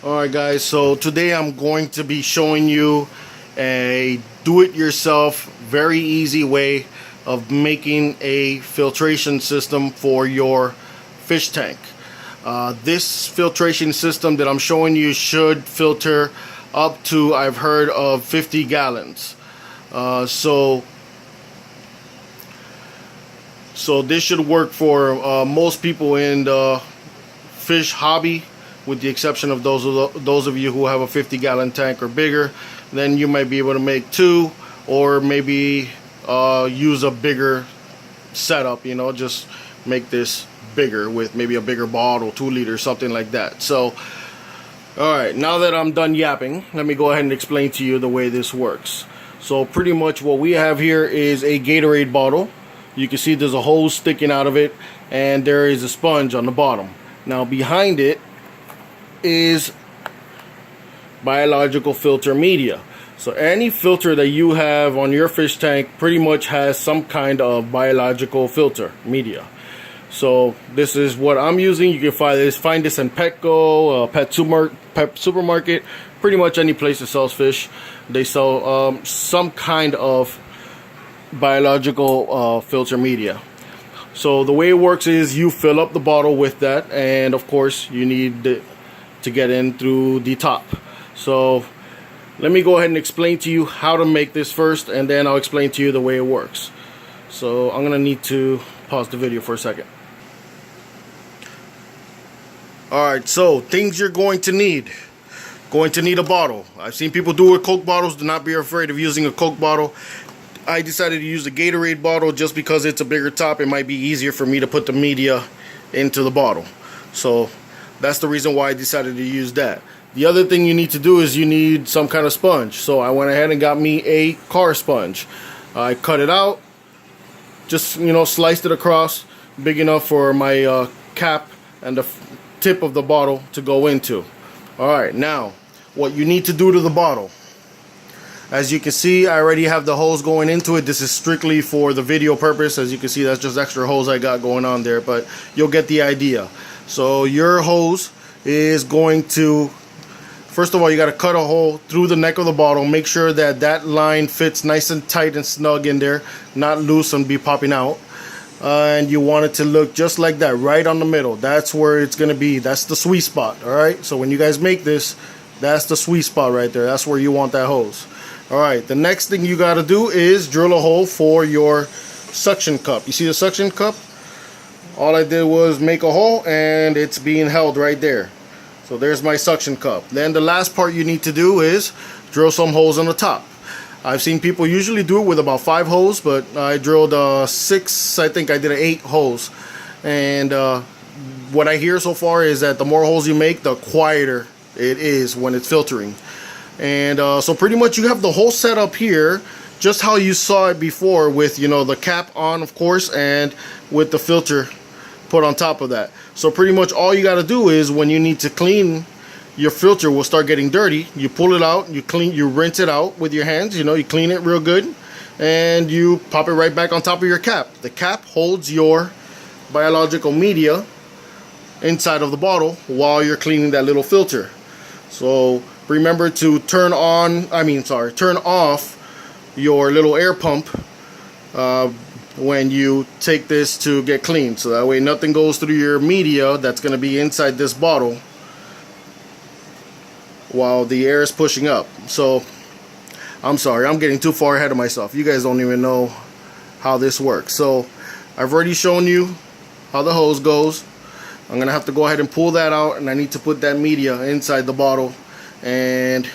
Alright guys, so today I'm going to be showing you a do-it-yourself, very easy way of making a filtration system for your fish tank. This filtration system that I'm showing you should filter up to, I've heard of 50 gallons. So this should work for most people in the fish hobby, with the exception of those of you who have a 50-gallon tank or bigger. Then you might be able to make two, or maybe use a bigger setup, you know, just make this bigger with maybe a bigger bottle, 2 liters, something like that. So alright, now that I'm done yapping, let me go ahead and explain to you the way this works. So pretty much what we have here is a Gatorade bottle. You can see there's a hose sticking out of it, and there is a sponge on the bottom. Now behind it is biological filter media. So any filter that you have on your fish tank pretty much has some kind of biological filter media. So this is what I'm using. You can find this in Petco, Pet Supermarket, pretty much any place that sells fish. They sell some kind of biological filter media. So the way it works is you fill up the bottle with that, and of course you need to get in through the top. So let me go ahead and explain to you how to make this first, and then I'll explain to you the way it works. So I'm gonna need to pause the video for a second. Alright, so things you're going to need a bottle. I've seen people do it with Coke bottles. Do not be afraid of using a Coke bottle. I decided to use the Gatorade bottle just because it's a bigger top. It might be easier for me to put the media into the bottle. So that's the reason why I decided to use that. The other thing you need to do is you need some kind of sponge. So I went ahead and got me a car sponge. I cut it out, just, you know, sliced it across, big enough for my cap and the tip of the bottle to go into. Alright, now what you need to do to the bottle. As you can see, I already have the hose going into it. This is strictly for the video purpose. As you can see, that's just extra hose I got going on there, but you'll get the idea. So your hose is going to, first of all, you got to cut a hole through the neck of the bottle. Make sure that that line fits nice and tight and snug in there, not loose and be popping out. And you want it to look just like that, right on the middle. That's where it's going to be. That's the sweet spot. Alright, so when you guys make this, that's the sweet spot right there. That's where you want that hose. Alright, the next thing you got to do is drill a hole for your suction cup. You see the suction cup? All I did was make a hole, and it's being held right there. So there's my suction cup. Then the last part you need to do is drill some holes on the top. I've seen people usually do it with about 5 holes, but I drilled 6. I think I did 8 holes. And what I hear so far is that the more holes you make, the quieter it is when it's filtering. And so pretty much you have the whole setup here, just how you saw it before, with, you know, the cap on, of course, and with the filter put on top of that. So pretty much all you got to do is, when you need to clean your filter, will start getting dirty, you pull it out, you rinse it out with your hands, you know, you clean it real good, and you pop it right back on top of your cap. The cap holds your biological media inside of the bottle while you're cleaning that little filter. So remember to turn off your little air pump when you take this to get cleaned, so that way nothing goes through your media that's going to be inside this bottle while the air is pushing up. So I'm sorry, I'm getting too far ahead of myself. You guys don't even know how this works. So I've already shown you how the hose goes. I'm gonna have to go ahead and pull that out, and I need to put that media inside the bottle, and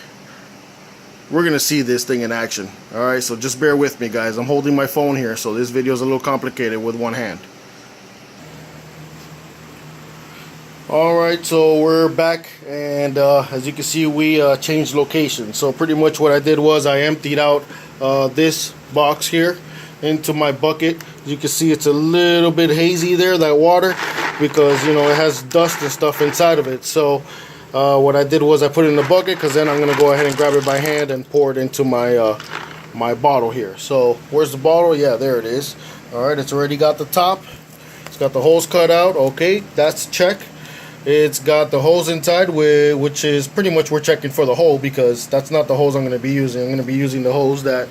we're gonna see this thing in action. Alright, so just bear with me, guys. I'm holding my phone here, so this video is a little complicated with one hand. Alright, so we're back, and as you can see, we changed location. So pretty much what I did was I emptied out this box here into my bucket. As you can see, it's a little bit hazy there, that water, because, you know, it has dust and stuff inside of it. So what I did was I put it in the bucket, because then I'm going to go ahead and grab it by hand and pour it into my my bottle here. So where's the bottle? Yeah, there it is. Alright, it's already got the top. It's got the holes cut out. Okay, that's check. It's got the hose inside, which is pretty much we're checking for the hole, because that's not the hose I'm going to be using. I'm going to be using the hose that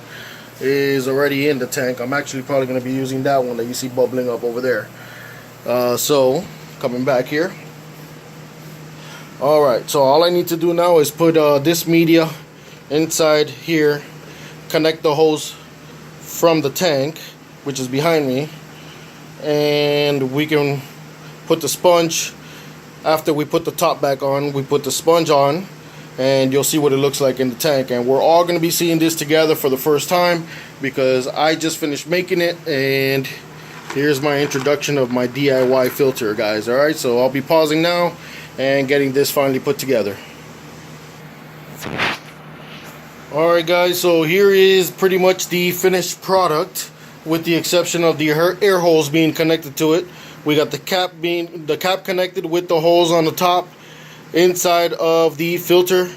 is already in the tank. I'm actually probably going to be using that one that you see bubbling up over there. So coming back here. Alright, so all I need to do now is put this media inside here, connect the hose from the tank, which is behind me, and we can put the sponge. After we put the top back on, we put the sponge on, and you'll see what it looks like in the tank. And we're all going to be seeing this together for the first time, because I just finished making it, and here's my introduction of my DIY filter, guys. Alright, so I'll be pausing now and getting this finally put together. Alright guys, so here is pretty much the finished product, with the exception of the air holes being connected to it. We got the cap connected with the holes on the top inside of the filter.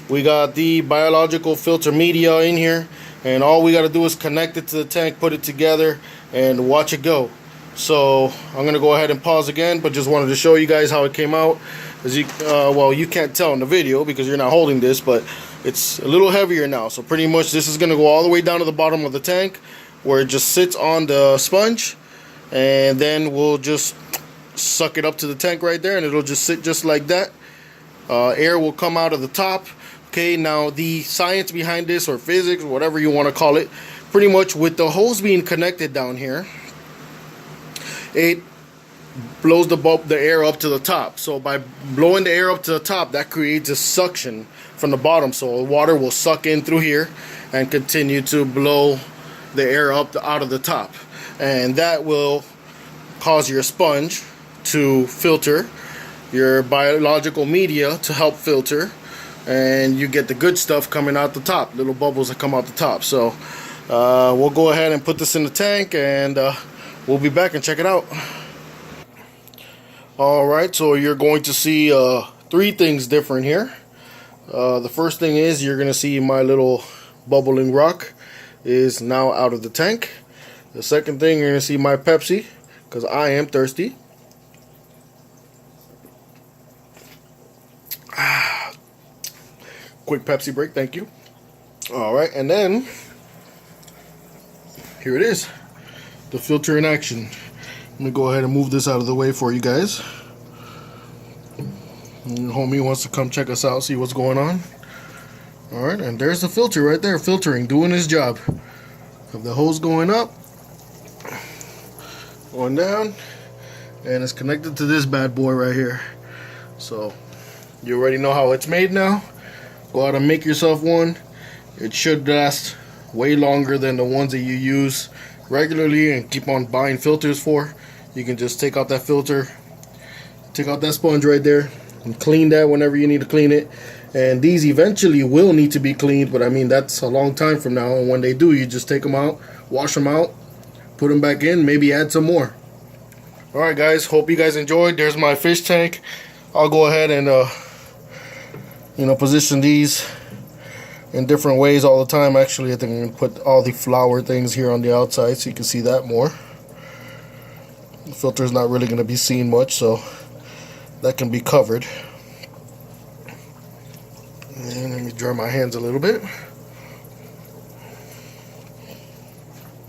We got the biological filter media in here, and all we got to do is connect it to the tank, put it together, and watch it go. So I'm gonna go ahead and pause again, but just wanted to show you guys how it came out. As you well, you can't tell in the video because you're not holding this, but it's a little heavier now. So pretty much this is gonna go all the way down to the bottom of the tank, where it just sits on the sponge, and then we'll just suck it up to the tank right there, and it'll just sit just like that. Air will come out of the top. Okay, now the science behind this, or physics, whatever you want to call it, pretty much with the hose being connected down here, it blows the air up to the top. So by blowing the air up to the top, that creates a suction from the bottom, so water will suck in through here and continue to blow the air up out of the top, and that will cause your sponge to filter, your biological media to help filter, and you get the good stuff coming out the top, little bubbles that come out the top. So we'll go ahead and put this in the tank, and we'll be back and check it out. Alright, so you're going to see three things different here. The first thing is you're going to see my little bubbling rock is now out of the tank. The second thing, you're going to see my Pepsi, because I am thirsty. Quick Pepsi break, thank you. Alright, and then here it is, the filter in action. I'm going to go ahead and move this out of the way for you guys. And homie wants to come check us out, see what's going on. Alright, and there's the filter right there, filtering, doing his job. Have the hose going up, going down, and it's connected to this bad boy right here. So you already know how it's made now. Go out and make yourself one. It should last way longer than the ones that you use regularly and keep on buying filters for. You can just take out that filter, take out that sponge right there, and clean that whenever you need to clean it. And these eventually will need to be cleaned, but I mean, that's a long time from now. And when they do, you just take them out, wash them out, put them back in, maybe add some more. Alright guys, hope you guys enjoyed. There's my fish tank. I'll go ahead and position these in different ways all the time. Actually, I think I'm going to put all the flower things here on the outside so you can see that more. The filter is not really going to be seen much, so that can be covered. And let me dry my hands a little bit.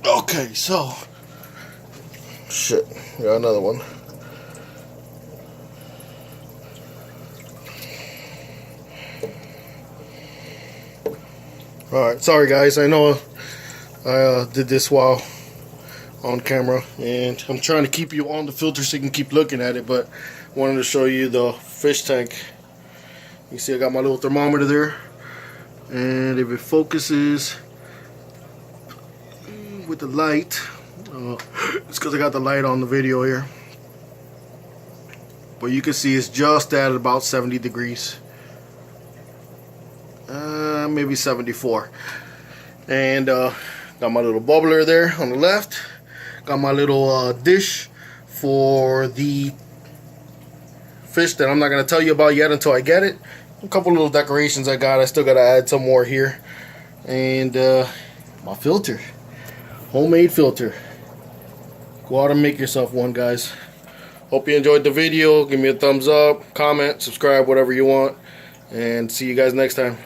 Okay, so shit, got another one. Alright, sorry guys, I know I did this while on camera, and I'm trying to keep you on the filter so you can keep looking at it, but I wanted to show you the fish tank. You see I got my little thermometer there, and if it focuses with the light, it's because I got the light on the video here, but you can see it's just at about 70 degrees, maybe 74. And got my little bubbler there on the left, got my little dish for the fish that I'm not going to tell you about yet until I get it. A couple little decorations I got. I still got to add some more here. And my filter, homemade filter. Go out and make yourself one, guys. Hope you enjoyed the video. Give me a thumbs up, comment, subscribe, whatever you want. And see you guys next time.